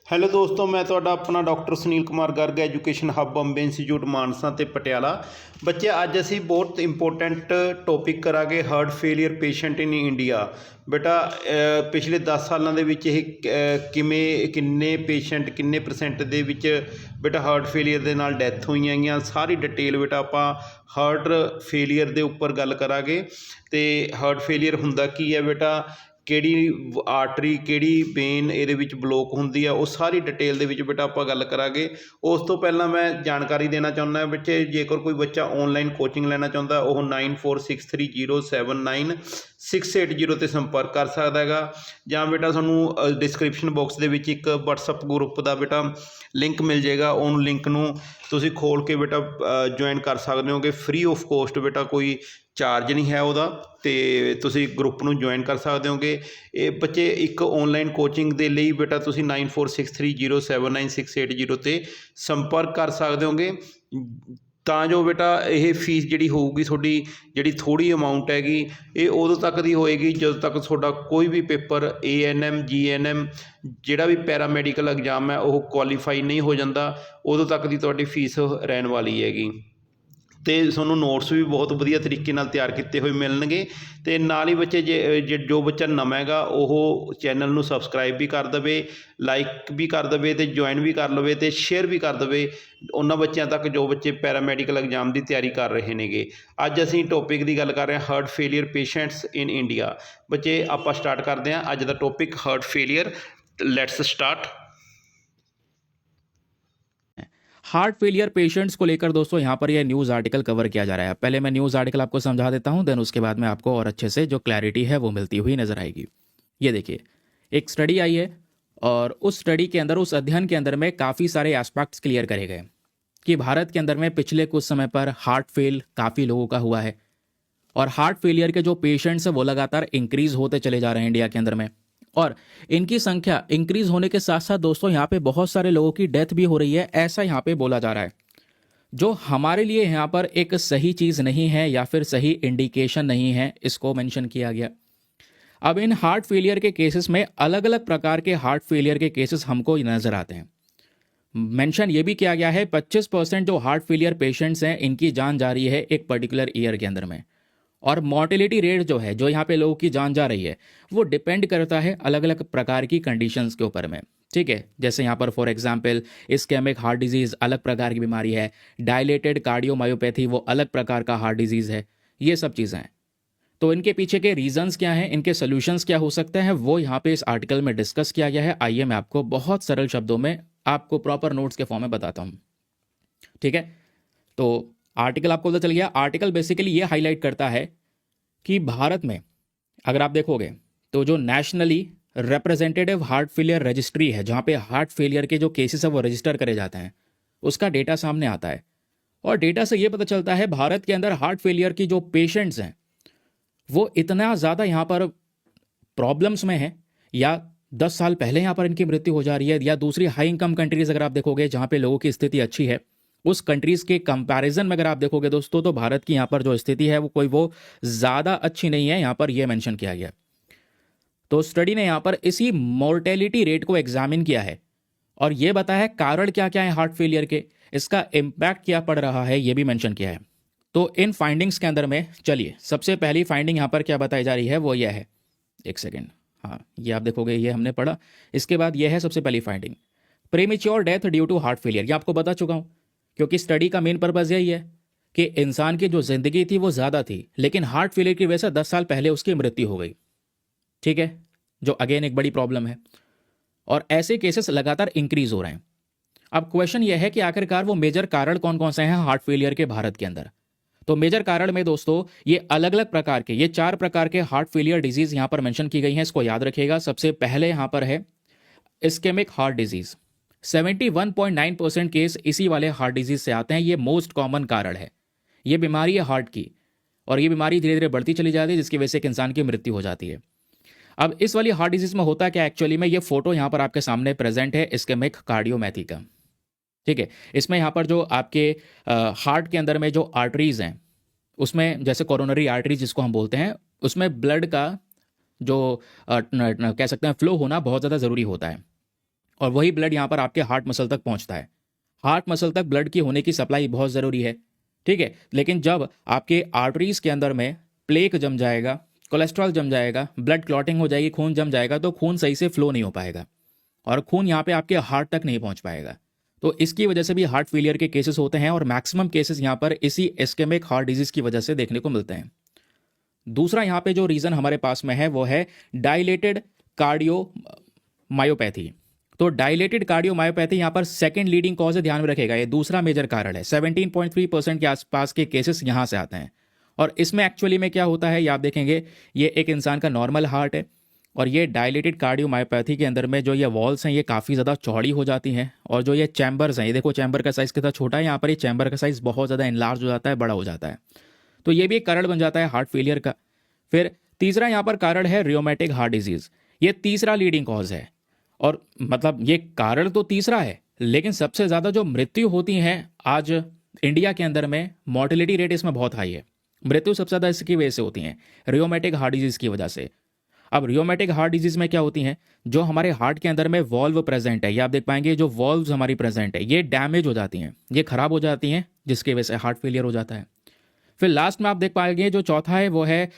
Hello ਦੋਸਤੋ, ਮੈਂ ਤੁਹਾਡਾ ਆਪਣਾ doctor Sunil Kumar Garg, education hub Bombay institute Mansa ਤੇ ਪਟਿਆਲਾ। ਬੱਚੇ, ਅੱਜ ਅਸੀਂ ਬਹੁਤ ਇੰਪੋਰਟੈਂਟ ਟੌਪਿਕ ਕਰਾਂਗੇ, heart failure patient in India. ਬੇਟਾ, ਪਿਛਲੇ 10 ਸਾਲਾਂ ਦੇ ਵਿੱਚ ਇਹ ਕਿੰਨੇ ਪੇਸ਼ੈਂਟ, ਕਿੰਨੇ ਪਰਸੈਂਟ ਦੇ ਵਿੱਚ ਬੇਟਾ ਹਾਰਟ ਫੇਲੀਅਰ ਦੇ ਨਾਲ ਡੈਥ ਹੋਈਆਂ ਗਈਆਂ, ਸਾਰੀ ਡਿਟੇਲ ਬੇਟਾ ਆਪਾਂ ਹਾਰਟ ਫੇਲੀਅਰ ਦੇ ਉੱਪਰ ਗੱਲ ਕਰਾਂਗੇ। ਅਤੇ ਹਾਰਟ ਫੇਲੀਅਰ ਹੁੰਦਾ ਕੀ ਹੈ ਬੇਟਾ, ਕਿਹੜੀ ਆਰਟਰੀ, ਕਿਹੜੀ ਵੇਨ ਇਹਦੇ ਵਿੱਚ ਬਲੋਕ ਹੁੰਦੀ ਆ, ਉਹ ਸਾਰੀ ਡਿਟੇਲ ਦੇ ਵਿੱਚ ਬੇਟਾ ਆਪਾਂ ਗੱਲ ਕਰਾਂਗੇ। ਉਸ ਤੋਂ ਪਹਿਲਾਂ ਮੈਂ ਜਾਣਕਾਰੀ ਦੇਣਾ ਚਾਹੁੰਦਾ ਬੱਚੇ, ਜੇਕਰ ਕੋਈ ਬੱਚਾ ਔਨਲਾਈਨ ਕੋਚਿੰਗ ਲੈਣਾ ਚਾਹੁੰਦਾ ਉਹ 9463079680 ਤੇ ਸੰਪਰਕ ਕਰ ਸਕਦਾ ਹੈਗਾ, ਜਾਂ ਬੇਟਾ ਤੁਹਾਨੂੰ ਡਿਸਕ੍ਰਿਪਸ਼ਨ ਬਾਕਸ ਦੇ ਵਿੱਚ ਇੱਕ ਵਟਸਐਪ ਗਰੁੱਪ ਦਾ ਬੇਟਾ ਲਿੰਕ ਮਿਲ ਜਾਏਗਾ, ਉਹਨੂੰ ਲਿੰਕ ਨੂੰ ਤੁਸੀਂ ਖੋਲ੍ਹ ਕੇ ਬੇਟਾ ਜੁਆਇਨ ਕਰ ਸਕਦੇ ਹੋਗੇ, ਫ੍ਰੀ ਆਫ ਕੋਸਟ ਬੇਟਾ, ਕੋਈ ਚਾਰਜ ਨਹੀਂ ਹੈ ਉਹਦਾ, ਅਤੇ ਤੁਸੀਂ ਗਰੁੱਪ ਨੂੰ ਜੁਆਇਨ ਕਰ ਸਕਦੇ ਹੋਗੇ। ਇਹ ਬੱਚੇ ਇੱਕ ਔਨਲਾਈਨ ਕੋਚਿੰਗ ਦੇ ਲਈ ਬੇਟਾ ਤੁਸੀਂ 9463079680 ਤੇ ਸੰਪਰਕ ਕਰ ਸਕਦੇ ਹੋਗੇ, ਤਾਂ ਜੋ ਬੇਟਾ ਇਹ ਫੀਸ ਜਿਹੜੀ ਹੋਊਗੀ ਤੁਹਾਡੀ, ਜਿਹੜੀ ਥੋੜ੍ਹੀ ਅਮਾਊਂਟ ਹੈਗੀ, ਇਹ ਉਦੋਂ ਤੱਕ ਦੀ ਹੋਏਗੀ ਜਦੋਂ ਤੱਕ ਤੁਹਾਡਾ ਕੋਈ ਵੀ ਪੇਪਰ ANM GNM ਜਿਹੜਾ ਵੀ ਪੈਰਾਮੈਡੀਕਲ ਐਗਜ਼ਾਮ ਹੈ ਉਹ ਕੁਆਲੀਫਾਈ ਨਹੀਂ ਹੋ ਜਾਂਦਾ, ਉਦੋਂ ਤੱਕ ਦੀ ਤੁਹਾਡੀ ਫੀਸ ਰਹਿਣ ਵਾਲੀ ਹੈਗੀ। ਅਤੇ ਤੁਹਾਨੂੰ ਨੋਟਸ ਵੀ ਬਹੁਤ ਵਧੀਆ ਤਰੀਕੇ ਨਾਲ ਤਿਆਰ ਕੀਤੇ ਹੋਏ ਮਿਲਣਗੇ। ਅਤੇ ਨਾਲ ਹੀ ਬੱਚੇ, ਜੋ ਬੱਚਾ ਨਵਾਂ ਹੈਗਾ ਉਹ ਚੈਨਲ ਨੂੰ ਸਬਸਕ੍ਰਾਈਬ ਵੀ ਕਰ ਦੇਵੇ, ਲਾਈਕ ਵੀ ਕਰ ਦੇਵੇ, ਅਤੇ ਜੁਆਇਨ ਵੀ ਕਰ ਲਵੇ, ਅਤੇ ਸ਼ੇਅਰ ਵੀ ਕਰ ਦੇਵੇ ਉਹਨਾਂ ਬੱਚਿਆਂ ਤੱਕ ਜੋ ਬੱਚੇ ਪੈਰਾਮੈਡੀਕਲ ਐਗਜ਼ਾਮ ਦੀ ਤਿਆਰੀ ਕਰ ਰਹੇ ਨੇਗੇ। ਅੱਜ ਅਸੀਂ ਟੌਪਿਕ ਦੀ ਗੱਲ ਕਰ ਰਹੇ ਹਾਂ, heart failure patients in India. ਬੱਚੇ, ਆਪਾਂ ਸਟਾਰਟ ਕਰਦੇ ਹਾਂ ਅੱਜ ਦਾ topic, heart failure. Let's start. Heart failure patients को लेकर दोस्तों यहाँ पर यह न्यूज़ आर्टिकल कवर किया जा रहा है। पहले मैं न्यूज़ आर्टिकल आपको समझा देता हूँ, देन उसके बाद में आपको और अच्छे से जो क्लैरिटी है वो मिलती हुई नजर आएगी। ये देखिए, एक स्टडी आई है और उस स्टडी के अंदर, उस अध्ययन के अंदर में काफ़ी सारे एस्पेक्ट्स क्लियर करे गए कि भारत के अंदर में पिछले कुछ समय पर हार्ट फेल काफ़ी लोगों का हुआ है और हार्ट फेलियर के जो पेशेंट्स हैं वो लगातार इंक्रीज होते चले जा रहे हैं इंडिया के अंदर में, और इनकी संख्या इंक्रीज होने के साथ साथ दोस्तों यहाँ पे बहुत सारे लोगों की डेथ भी हो रही है, ऐसा यहाँ पे बोला जा रहा है, जो हमारे लिए यहाँ पर एक सही चीज़ नहीं है या फिर सही इंडिकेशन नहीं है, इसको मेंशन किया गया। अब इन हार्ट फेलियर के केसेस में अलग अलग प्रकार के हार्ट फेलियर के केसेस हमको नजर आते हैं। मेंशन ये भी किया गया है 25% जो हार्ट फेलियर पेशेंट्स हैं इनकी जान जा रही है एक पर्टिकुलर ईयर के अंदर में, और मॉर्टेलिटी रेट जो है, जो यहाँ पे लोगों की जान जा रही है, वो डिपेंड करता है अलग अलग प्रकार की कंडीशंस के ऊपर में। ठीक है, जैसे यहाँ पर for example ischaemic heart disease अलग प्रकार की बीमारी है, डायलेटेड कार्डियोमायोपैथी वो अलग प्रकार का हार्ट डिजीज़ है, ये सब चीज़ें हैं। तो इनके पीछे के रीजंस क्या हैं, इनके सोल्यूशंस क्या हो सकते हैं, वो यहाँ पे इस आर्टिकल में डिस्कस किया गया है। आइए मैं आपको बहुत सरल शब्दों में आपको प्रॉपर नोट्स के फॉर्म में बताता हूँ। ठीक है, तो आर्टिकल आपको पता चल गया। आर्टिकल बेसिकली ये हाईलाइट करता है कि भारत में अगर आप देखोगे तो जो nationally representative heart failure registry है, जहाँ पे हार्ट फेलियर के जो केसेस है वो रजिस्टर करे जाते हैं, उसका डेटा सामने आता है, और डेटा से ये पता चलता है भारत के अंदर हार्ट फेलियर की जो पेशेंट्स हैं वो इतना ज़्यादा यहाँ पर प्रॉब्लम्स में है, या 10 साल पहले यहाँ पर इनकी मृत्यु हो जा रही है, या दूसरी हाई इनकम कंट्रीज अगर आप देखोगे जहाँ पे लोगों की स्थिति अच्छी है, उस कंट्रीज़ के कंपैरिजन में अगर आप देखोगे दोस्तों, तो भारत की यहाँ पर जो स्थिति है वो ज़्यादा अच्छी नहीं है, यहाँ पर ये मेंशन किया गया। तो स्टडी ने यहाँ पर इसी मोर्टेलिटी रेट को एग्जामिन किया है और ये बताया है कारण क्या क्या है हार्ट फेलियर के, इसका इम्पैक्ट क्या पड़ रहा है, ये भी मेंशन किया है। तो इन फाइंडिंग्स के अंदर में चलिए, सबसे पहली फाइंडिंग यहाँ पर क्या बताई जा रही है वो यह है, एक सेकेंड, हाँ ये आप देखोगे, ये हमने पढ़ा। इसके बाद यह है सबसे पहली finding, premature death due to heart failure. ये आपको बता चुका हूँ, क्योंकि स्टडी का मेन पर्पज़ यही है कि इंसान की जो ज़िंदगी थी वो ज़्यादा थी, लेकिन हार्ट फेलियर की वजह से 10 साल पहले उसकी मृत्यु हो गई। ठीक है, जो अगेन एक बड़ी प्रॉब्लम है, और ऐसे केसेस लगातार इंक्रीज हो रहे हैं। अब क्वेश्चन यह है कि आखिरकार वो मेजर कारण कौन कौन से हैं हार्ट फेलियर के भारत के अंदर। तो मेजर कारण में दोस्तों ये अलग अलग प्रकार के, ये 4 प्रकार के हार्ट फेलियर डिजीज़ यहाँ पर मेंशन की गई हैं, इसको याद रखिएगा। सबसे पहले यहाँ पर है इस्केमिक हार्ट डिजीज़। 71.9% केस इसी वाले हार्ट डिजीज से आते हैं, ये मोस्ट कॉमन कारण है, ये बीमारी है हार्ट की, और ये बीमारी धीरे धीरे बढ़ती चली जाती है, जिसकी वजह से एक इंसान की मृत्यु हो जाती है। अब इस वाली हार्ट डिजीज में होता क्या एक्चुअली में, ये फोटो यहाँ पर आपके सामने प्रेजेंट है इस्केमिक कार्डियोमैथी का। ठीक है, इसमें यहाँ पर जो आपके हार्ट के अंदर में जो आर्टरीज हैं, उसमें जैसे कोरोनरी आर्टरी जिसको हम बोलते हैं, उसमें ब्लड का जो कह सकते हैं फ्लो होना बहुत ज़्यादा ज़रूरी होता है। और वही ब्लड यहाँ पर आपके हार्ट मसल तक पहुँचता है। हार्ट मसल तक ब्लड की होने की सप्लाई बहुत ज़रूरी है, ठीक है। लेकिन जब आपके आर्टरीज के अंदर में प्लेक जम जाएगा, कोलेस्ट्रॉल जम जाएगा, ब्लड क्लॉटिंग हो जाएगी, खून जम जाएगा, तो खून सही से फ्लो नहीं हो पाएगा और खून यहाँ पे आपके हार्ट तक नहीं पहुँच पाएगा। तो इसकी वजह से भी हार्ट फेलियर के केसेस होते हैं और मैक्सिमम केसेस यहाँ पर इसी इस्केमिक हार्ट डिजीज़ की वजह से देखने को मिलते हैं। दूसरा यहाँ पे जो रीज़न हमारे पास में है वो है डायलेटेड कार्डियोमायोपैथी। तो डायलेटेड कार्डियोमायोपैथी यहाँ पर सेकंड लीडिंग कॉज है, ध्यान में रखेगा, ये दूसरा मेजर कारण है। 17.3% के आसपास के केसेस यहाँ से आते हैं। और इसमें एक्चुअली में क्या होता है ये आप देखेंगे, ये एक इंसान का नॉर्मल हार्ट है और ये डायलेटेड कार्डियोमायोपैथी के अंदर में जो ये वॉल्स हैं ये काफ़ी ज़्यादा चौड़ी हो जाती हैं और जो ये चैम्बर्स हैं, ये देखो चैम्बर का साइज़ कितना छोटा है, यहाँ पर ये चैम्बर का साइज़ बहुत ज़्यादा इनलार्ज हो जाता है, बड़ा हो जाता है। तो ये भी एक कारण बन जाता है हार्ट फेलियर का। फिर तीसरा यहाँ पर कारण है रियोमेटिक हार्ट डिजीज़, ये तीसरा लीडिंग कॉज है। और मतलब ये कारण तो तीसरा है, लेकिन सबसे ज़्यादा जो मृत्यु होती हैं आज इंडिया के अंदर में, मॉर्टेलिटी रेट इसमें बहुत हाई है। मृत्यु सबसे ज़्यादा इसकी वजह से होती हैं, रियोमेटिक हार्ट डिजीज़ की वजह से। अब रियोमेटिक हार्ट डिजीज़ में क्या होती हैं, जो हमारे हार्ट के अंदर में वॉल्व प्रेजेंट है, ये आप देख पाएंगे जो वॉल्व्स हमारी प्रेजेंट है ये डैमेज हो जाती हैं, ये खराब हो जाती हैं, जिसकी वजह से हार्ट फेलियर हो जाता है। फिर लास्ट में आप देख पाएंगे जो चौथा है वो है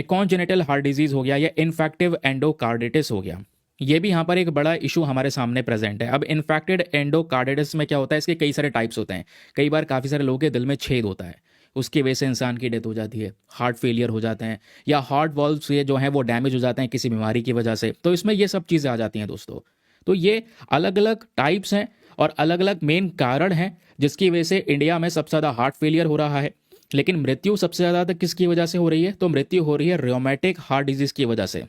कॉन्जेनिटल हार्ट डिजीज़ हो गया या इन्फेक्टिव एंडोकार्डिटिस हो गया। ये भी यहाँ पर एक बड़ा इशू हमारे सामने प्रेजेंट है। अब इन्फेक्टेड एंडोकार्डिटिस में क्या होता है, इसके कई सारे टाइप्स होते हैं। कई बार काफ़ी सारे लोगों के दिल में छेद होता है, उसकी वजह से इंसान की डेथ हो जाती है, हार्ट फेलियर हो जाते हैं, या हार्ट वॉल्व्स ये जो हैं वो डैमेज हो जाते हैं किसी बीमारी की वजह से। तो इसमें ये सब चीज़ें आ जाती हैं दोस्तों। तो ये अलग अलग टाइप्स हैं और अलग अलग मेन कारण हैं जिसकी वजह से इंडिया में सबसे ज़्यादा हार्ट फेलियर हो रहा है। लेकिन मृत्यु सबसे ज़्यादा किसकी वजह से हो रही है, तो मृत्यु हो रही है रियोमेटिक हार्ट डिजीज़ की वजह से,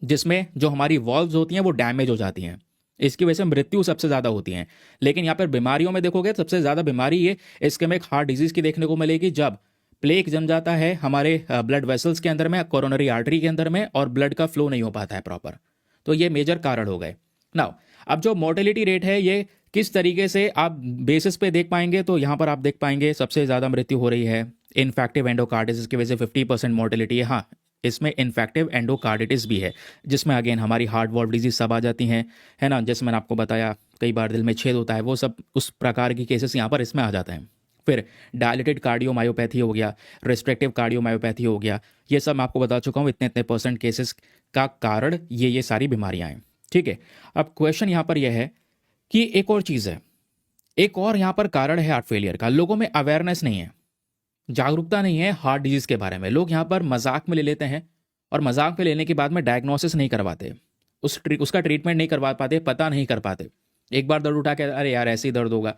जिसमें जो हमारी वॉल्व्स होती हैं वो डैमेज हो जाती हैं, इसकी वजह से मृत्यु सबसे ज़्यादा होती है। लेकिन यहाँ पर बीमारियों में देखोगे सबसे ज़्यादा बीमारी ये इस्केमिक हार्ट डिजीज़ की देखने को मिलेगी, जब प्लेक जम जाता है हमारे ब्लड वेसल्स के अंदर में, कोरोनरी आर्टरी के अंदर में, और ब्लड का फ्लो नहीं हो पाता है प्रॉपर। तो ये मेजर कारण हो गए। नाउ अब जो मोर्टेलिटी रेट है ये किस तरीके से आप बेसिस पे देख पाएंगे, तो यहाँ पर आप देख पाएंगे सबसे ज़्यादा मृत्यु हो रही है इन्फेक्टिव एंडोकार्डिटिस की वजह से, 50% मोर्टेलिटी है। हाँ, इसमें इन्फेक्टिव एंडोकार्डिटिस भी है, जिसमें अगेन हमारी हार्ट वॉल्व डिजीज सब आ जाती हैं, है ना, जैसे मैंने आपको बताया कई बार दिल में छेद होता है, वो सब उस प्रकार की केसेस यहाँ पर इसमें आ जाते हैं। फिर डायलेटेड कार्डियोमायोपैथी हो गया, रिस्ट्रिक्टिव कार्डियोमायोपैथी हो गया, ये सब मैं आपको बता चुका हूँ, इतने इतने % केसेस का कारण ये सारी बीमारियाँ हैं, ठीक है। अब क्वेश्चन यहाँ पर यह है कि एक और चीज़ है, एक और यहाँ पर कारण है हार्ट फेलियर का, लोगों में अवेयरनेस नहीं है, जागरूकता नहीं है हार्ट डिजीज के बारे में। लोग यहाँ पर मजाक में ले लेते हैं और मजाक में लेने के बाद में डायग्नोसिस नहीं करवाते, उसका ट्रीटमेंट नहीं करवा पाते, पता नहीं कर पाते। एक बार दर्द उठा के अरे यार ऐसे ही दर्द होगा,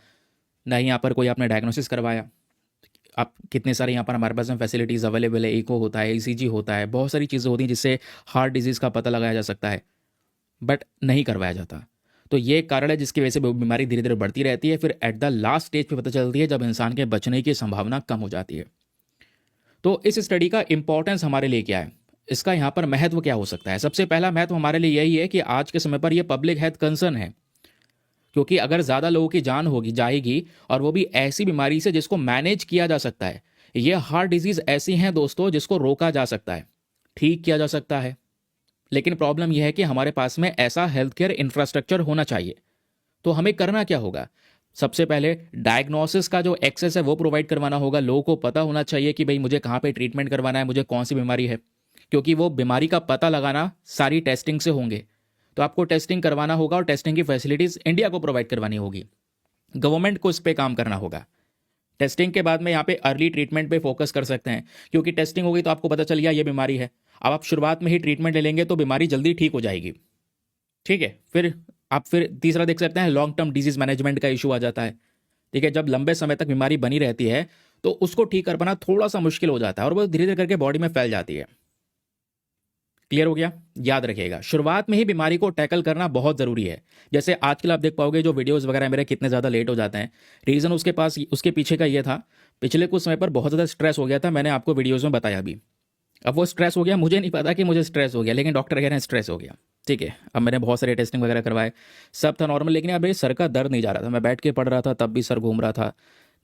नहीं यहाँ पर कोई आपने डायग्नोसिस करवाया। आप कितने सारे यहाँ पर हमारे पास में फैसिलिटीज़ अवेलेबल है, ईको होता है, ईसीजी होता है, बहुत सारी चीज़ें होती हैं जिससे हार्ट डिजीज़ का पता लगाया जा सकता है, बट नहीं करवाया जाता। तो ये एक कारण है जिसकी वजह से बीमारी धीरे धीरे बढ़ती रहती है, फिर एट द लास्ट स्टेज पे पता चलती है जब इंसान के बचने की संभावना कम हो जाती है। तो इस स्टडी का इंपॉर्टेंस हमारे लिए क्या है, इसका यहाँ पर महत्व क्या हो सकता है? सबसे पहला महत्व हमारे लिए यही है कि आज के समय पर यह पब्लिक हेल्थ कंसर्न है, क्योंकि अगर ज़्यादा लोगों की जान होगी जाएगी और वो भी ऐसी बीमारी से जिसको मैनेज किया जा सकता है। ये हार्ट डिजीज़ ऐसी हैं दोस्तों जिसको रोका जा सकता है, ठीक किया जा सकता है, लेकिन प्रॉब्लम यह है कि हमारे पास में ऐसा हेल्थ केयर इंफ्रास्ट्रक्चर होना चाहिए। तो हमें करना क्या होगा, सबसे पहले डायग्नोसिस का जो एक्सेस है वो प्रोवाइड करवाना होगा। लोगों को पता होना चाहिए कि भाई मुझे कहाँ पे ट्रीटमेंट करवाना है, मुझे कौन सी बीमारी है, क्योंकि वो बीमारी का पता लगाना सारी टेस्टिंग से होंगे। तो आपको टेस्टिंग करवाना होगा और टेस्टिंग की फैसिलिटीज़ इंडिया को प्रोवाइड करवानी होगी, गवर्नमेंट को इस पर काम करना होगा। टेस्टिंग के बाद में यहाँ पे अर्ली ट्रीटमेंट पे फोकस कर सकते हैं, क्योंकि टेस्टिंग होगी तो आपको पता चल गया ये बीमारी है। अब आप शुरुआत में ही ट्रीटमेंट ले लेंगे तो बीमारी जल्दी ठीक हो जाएगी, ठीक है। फिर तीसरा देख सकते हैं, लॉन्ग टर्म डिजीज मैनेजमेंट का इशू आ जाता है, ठीक है। जब लंबे समय तक बीमारी बनी रहती है तो उसको ठीक कर पाना थोड़ा सा मुश्किल हो जाता है और वो धीरे धीरे करके बॉडी में फैल जाती है। क्लियर हो गया? याद रखिएगा, शुरुआत में ही बीमारी को टैकल करना बहुत ज़रूरी है। जैसे आजकल आप देख पाओगे जो वीडियोस वगैरह मेरे कितने ज़्यादा लेट हो जाते हैं, रीज़न उसके पीछे का ये था, पिछले कुछ समय पर बहुत ज़्यादा स्ट्रेस हो गया था, मैंने आपको वीडियोज़ में बताया भी। अब वो स्ट्रेस हो गया, मुझे नहीं पता कि मुझे स्ट्रेस हो गया, लेकिन डॉक्टर कह रहे हैं स्ट्रेस हो गया, ठीक है। अब मैंने बहुत सारे टेस्टिंग वगैरह करवाए, सब था नॉर्मल, लेकिन अब मेरे सर का दर्द नहीं जा रहा था। मैं बैठ के पढ़ रहा था तब भी सर घूम रहा था,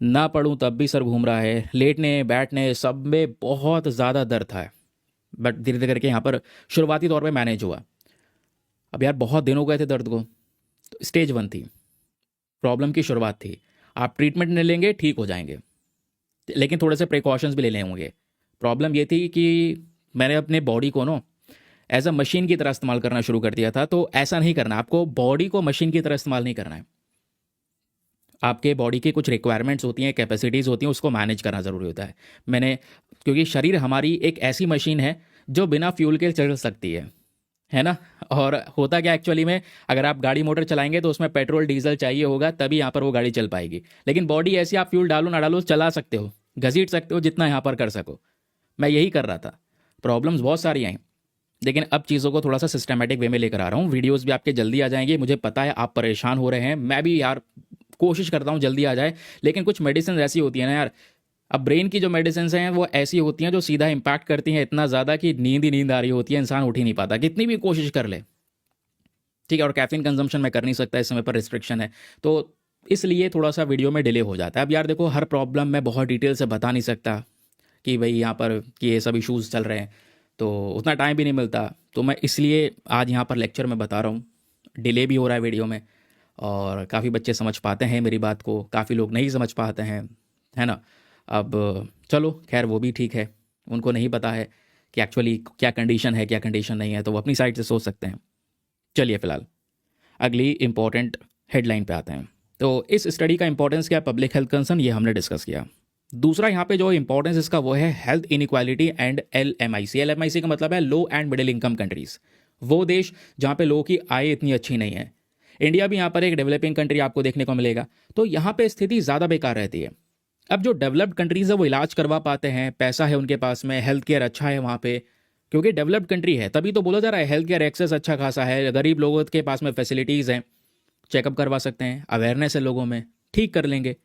ना पढ़ूँ तब भी सर घूम रहा है, लेटने बैठने सब में बहुत ज़्यादा दर्द था। बट धीरे धीरे करके यहाँ पर शुरुआती तौर पे मैनेज हुआ। अब यार बहुत दिन हो गए थे दर्द को, तो स्टेज 1 थी, प्रॉब्लम की शुरुआत थी। आप ट्रीटमेंट नहीं लेंगे ठीक हो जाएंगे, लेकिन थोड़े से प्रिकॉशंस भी लेने होंगे। प्रॉब्लम ये थी कि मैंने अपने बॉडी को ना एज अ मशीन की तरह इस्तेमाल करना शुरू कर दिया था। तो ऐसा नहीं करना, आपको बॉडी को मशीन की तरह इस्तेमाल नहीं करना है। आपके बॉडी की कुछ रिक्वायरमेंट्स होती हैं, कैपेसिटीज़ होती हैं, उसको मैनेज करना ज़रूरी होता है। मैंने, क्योंकि शरीर हमारी एक ऐसी मशीन है जो बिना फ्यूल के चल सकती है ना। और होता क्या एक्चुअली में, अगर आप गाड़ी मोटर चलाएंगे तो उसमें पेट्रोल डीजल चाहिए होगा, तभी यहाँ पर वो गाड़ी चल पाएगी। लेकिन बॉडी ऐसी, आप फ्यूल डालो ना डालो चला सकते हो, घसीट सकते हो जितना यहाँ पर कर सको। मैं यही कर रहा था। प्रॉब्लम्स बहुत सारी आई, लेकिन अब चीज़ों को थोड़ा सा सिस्टमेटिक वे में लेकर आ रहा हूँ। वीडियोस भी आपके जल्दी आ जाएंगे, मुझे पता है आप परेशान हो रहे हैं, मैं भी यार कोशिश करता हूँ जल्दी आ जाए। लेकिन कुछ मेडिसिन ऐसी होती है ना यार, अब ब्रेन की जो मेडिसिन हैं वो ऐसी होती हैं जो सीधा इम्पैक्ट करती हैं इतना ज़्यादा कि नींद ही नींद आ रही होती है, इंसान उठ ही नहीं पाता कितनी भी कोशिश कर ले। ठीक है, और कैफीन कंजम्पशन मैं कर नहीं सकता, इस समय पर रिस्ट्रिक्शन है, तो इसलिए थोड़ा सा वीडियो में डिले हो जाता है। अब यार देखो, हर प्रॉब्लम मैं बहुत डिटेल से बता नहीं सकता कि भाई यहाँ पर कि ये सब इशूज़ चल रहे हैं, तो उतना टाइम भी नहीं मिलता। तो मैं इसलिए आज यहाँ पर लेक्चर में बता रहा हूँ। डिले भी हो रहा है वीडियो में, और काफ़ी बच्चे समझ पाते हैं मेरी बात को, काफ़ी लोग नहीं समझ पाते हैं, है ना। अब चलो खैर, वो भी ठीक है, उनको नहीं पता है कि एक्चुअली क्या कंडीशन है क्या कंडीशन नहीं है, तो वो अपनी साइड से सोच सकते हैं। चलिए फिलहाल अगली इंपॉर्टेंट हेडलाइन पे आते हैं। तो इस स्टडी का इंपॉर्टेंस क्या है, पब्लिक हेल्थ कंसर्न, ये हमने डिस्कस किया। दूसरा यहाँ पे जो इंपॉर्टेंस इसका वो है health inequality and LMIC। LMIC का मतलब है लो एंड मिडिल इनकम कंट्रीज, वो देश जहाँ पे लोगों की आय इतनी अच्छी नहीं है। इंडिया भी यहाँ पर एक डेवलपिंग कंट्री आपको देखने को मिलेगा, तो यहाँ पे स्थिति ज़्यादा बेकार रहती है। अब जो डेवलप्ड कंट्रीज़ है वो इलाज करवा पाते हैं, पैसा है उनके पास में, हेल्थ केयर अच्छा है वहाँ पे, क्योंकि डेवलप्ड कंट्री है, तभी तो बोला जा रहा है हेल्थ केयर एक्सेस अच्छा खासा है, गरीब लोगों के पास में फैसिलिटीज़ हैं, चेकअप करवा सकते हैं, अवेयरनेस है लोगों में, ठीक कर लेंगे।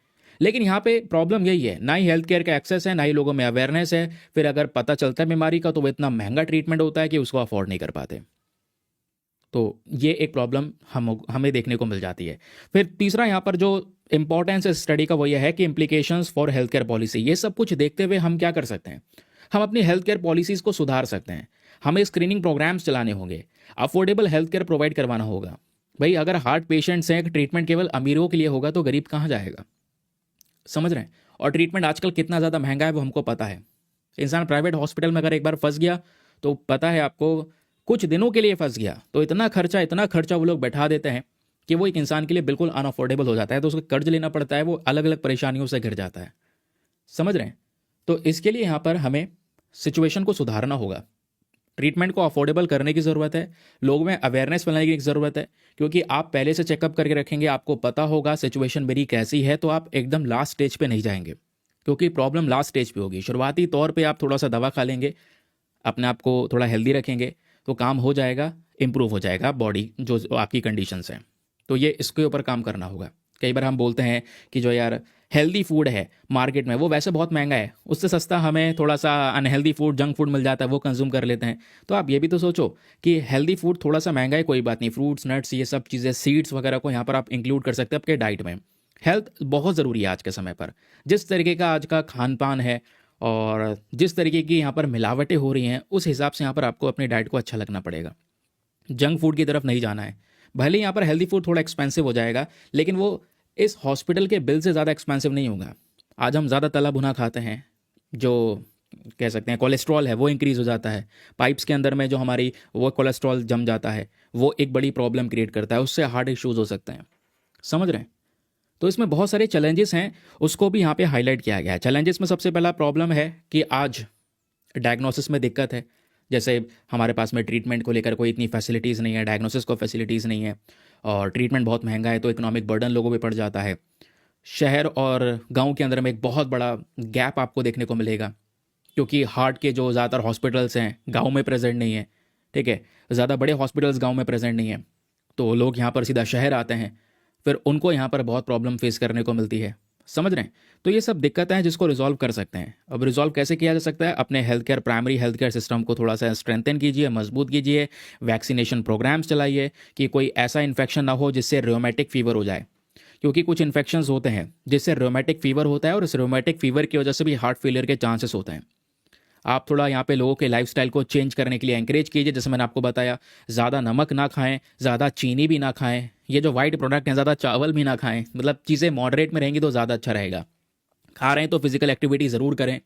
लेकिन यहाँ पे प्रॉब्लम यही है, ना ही हेल्थ केयर का एक्सेस है, ना ही लोगों में अवेयरनेस है। फिर अगर पता चलता है बीमारी का तो वो इतना महंगा ट्रीटमेंट होता है कि उसको अफोर्ड नहीं कर पाते। तो ये एक प्रॉब्लम हमें देखने को मिल जाती है। फिर तीसरा यहाँ पर जो इंपॉर्टेंस इस स्टडी का वो ये है कि implications for health care policy. ये सब कुछ देखते हुए हम क्या कर सकते हैं, हम अपनी हेल्थ केयर पॉलिसीज़ को सुधार सकते हैं। हमें स्क्रीनिंग प्रोग्राम्स चलाने होंगे, अफोर्डेबल हेल्थ केयर प्रोवाइड करवाना होगा। भाई अगर हार्ट पेशेंट्स हैं, ट्रीटमेंट केवल अमीरों के लिए होगा तो गरीब कहाँ जाएगा, समझ रहे हैं। और ट्रीटमेंट आजकल कितना ज़्यादा महंगा है वो हमको पता है। इंसान प्राइवेट हॉस्पिटल में अगर एक बार फंस गया तो पता है आपको, कुछ दिनों के लिए फंस गया तो इतना खर्चा वो लोग बैठा देते हैं कि वो एक इंसान के लिए बिल्कुल अनअफोर्डेबल हो जाता है। तो उसको कर्ज लेना पड़ता है, वो अलग अलग परेशानियों से घिर जाता है, समझ रहे हैं। तो इसके लिए यहाँ पर हमें सिचुएशन को सुधारना होगा, ट्रीटमेंट को अफोर्डेबल करने की ज़रूरत है, लोगों में अवेयरनेस फैलाने की ज़रूरत है। क्योंकि आप पहले से चेकअप करके रखेंगे, आपको पता होगा सिचुएशन मेरी कैसी है, तो आप एकदम लास्ट स्टेज पे नहीं जाएंगे, क्योंकि प्रॉब्लम लास्ट स्टेज पे होगी। शुरुआती तौर पे आप थोड़ा सा दवा खा लेंगे, अपने आप को थोड़ा हेल्दी रखेंगे तो काम हो जाएगा, इम्प्रूव हो जाएगा बॉडी जो आपकी कंडीशंस हैं। तो ये इसके ऊपर काम करना होगा। कई बार हम बोलते हैं कि जो यार हेल्दी फूड है मार्केट में वो वैसे बहुत महंगा है, उससे सस्ता हमें थोड़ा सा अनहेल्दी फूड, जंक फूड मिल जाता है, वो कंज्यूम कर लेते हैं। तो आप ये भी तो सोचो कि हेल्दी फूड थोड़ा सा महंगा है, कोई बात नहीं, फ्रूट्स नट्स ये सब चीज़ें, सीड्स वगैरह को यहाँ पर आप इंक्लूड कर सकते हैं आपके डाइट में। हेल्थ बहुत ज़रूरी है आज के समय पर। जिस तरीके का आज का खान पान है और जिस तरीके की यहाँ पर मिलावटें हो रही हैं, उस हिसाब से यहाँ पर आपको अपनी डाइट को अच्छा लगना पड़ेगा। जंक फूड की तरफ नहीं जाना है। भले यहाँ पर हेल्दी फूड थोड़ा एक्सपेंसिव हो जाएगा, लेकिन वो इस हॉस्पिटल के बिल से ज़्यादा एक्सपेंसिव नहीं होगा। आज हम ज़्यादा तला भुना खाते हैं, जो कह सकते हैं कोलेस्ट्रॉल है वो इंक्रीज़ हो जाता है। पाइप्स के अंदर में जो हमारी वो कोलेस्ट्रॉल जम जाता है, वो एक बड़ी प्रॉब्लम क्रिएट करता है, उससे हार्ट इश्यूज़ हो सकते हैं, समझ रहे हैं। तो इसमें बहुत सारे चैलेंजेस हैं, उसको भी यहाँ पे हाईलाइट किया गया है। चैलेंजेस में सबसे पहला प्रॉब्लम है कि आज डायग्नोसिस में दिक्कत है। जैसे हमारे पास में ट्रीटमेंट को लेकर कोई इतनी फैसिलिटीज़ नहीं है, डायग्नोसिस को फैसिलिटीज़ नहीं है, और ट्रीटमेंट बहुत महंगा है, तो इकोनॉमिक बर्डन लोगों पे पड़ जाता है। शहर और गांव के अंदर में एक बहुत बड़ा गैप आपको देखने को मिलेगा, क्योंकि हार्ट के जो ज़्यादातर हॉस्पिटल्स हैं गांव में प्रेजेंट नहीं है। ठीक है, ज़्यादा बड़े हॉस्पिटल्स गांव में प्रेजेंट नहीं है, तो लोग यहाँ पर सीधा शहर आते हैं, फिर उनको यहाँ पर बहुत प्रॉब्लम फेस करने को मिलती है, समझ रहे हैं। तो ये सब दिक्कतें हैं जिसको रिजॉल्व कर सकते हैं। अब रिजॉल्व कैसे किया जा सकता है, अपने health care, primary health care system को थोड़ा सा स्ट्रेंथन कीजिए, मजबूत कीजिए, वैक्सीनेशन प्रोग्राम्स चलाइए कि कोई ऐसा इन्फेक्शन ना हो जिससे रोमेटिक फीवर हो जाए, क्योंकि कुछ इन्फेक्शंस होते हैं जिससे रोमेटिक फीवर होता है, और इस रोमेटिक फीवर की वजह से भी हार्ट फेलियर के चांसेस होते हैं। आप थोड़ा यहाँ पे लोगों के लाइफस्टाइल को चेंज करने के लिए एंकरेज कीजिए। जैसे मैंने आपको बताया, ज़्यादा नमक ना खाएं, ज़्यादा चीनी भी ना खाएं, ये जो वाइट प्रोडक्ट हैं ज़्यादा चावल भी ना खाएं, मतलब चीज़ें मॉडरेट में रहेंगी तो ज़्यादा अच्छा रहेगा। खा रहे हैं तो फिजिकल एक्टिविटी ज़रूर करें,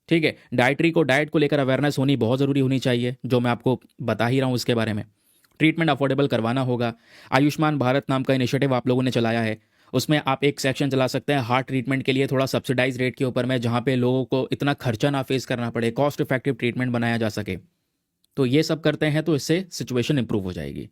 ठीक है। डाइट को लेकर अवेयरनेस होनी बहुत ज़रूरी होनी चाहिए, जो मैं आपको बता ही रहा हूँ इसके बारे में। ट्रीटमेंट अफोर्डेबल करवाना होगा। आयुष्मान भारत नाम का इनिशिएटिव आप लोगों ने चलाया है, उसमें आप एक सेक्शन चला सकते हैं हार्ट ट्रीटमेंट के लिए, थोड़ा सब्सिडाइज रेट के ऊपर में, जहाँ पे लोगों को इतना खर्चा ना फेस करना पड़े, कॉस्ट इफेक्टिव ट्रीटमेंट बनाया जा सके। तो ये सब करते हैं तो इससे सिचुएशन इंप्रूव हो जाएगी।